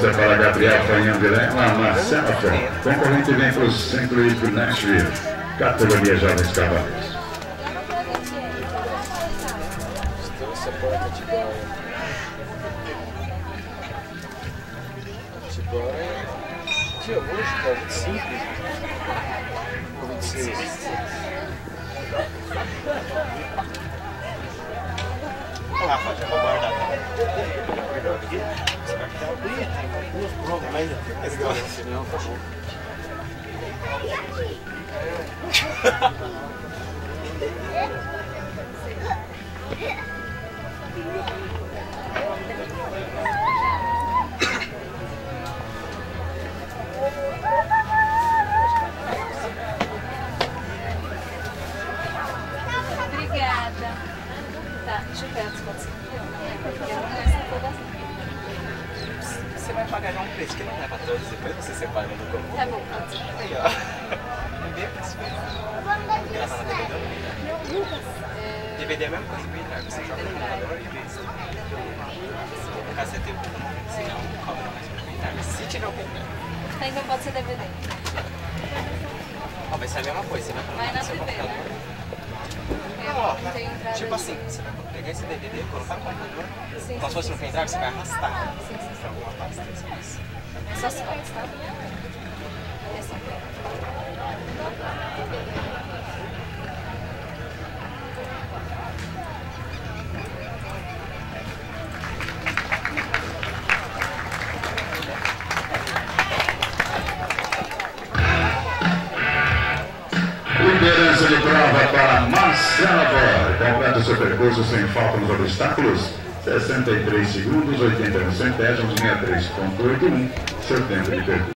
pista para Gabriel Fanhão Vilela, Marcelo Fé. Concorrente vem para o Centro Hípico Nashville, categoria Jovens Cavalos. Tia, hoje, cara, 25 ou 26? Olha lá, Rafa, já vou guardar. Esse cara tá bonito, tem duas provas, mas esse cara não, tá bom. Obrigada. Tá, deixa eu ver as fotos aqui. Você vai pagar já um preço que não leva todos, depois você separa no comum. Tá bom, pode ser. Aí, ó. Ninguém participou. Gravar na DVD ou no DVD é a mesma coisa que o pendrive. Você joga no computador e vê isso. No caso, você tem o computador, senão cobra mais pro pendrive. Se tiver o pendrive. Tá, então pode ser DVD. Ó, vai ser a mesma coisa. Você vai Vai na colocar no seu TV, computador. né? Não, ó, Não tem entrada tipo aí. assim, você vai pegar esse DVD, colocar no computador, Sim, como se fosse no pendrive, você vai arrastar. Sim, sim, Pra alguma pasta, isso. É só as fotos, tá? É só. Liderança de prova para Marcelo Fé. Completa o seu percurso sem falta nos obstáculos. 63 segundos, 81 centésimos, 63,81. Seu tempo de percurso.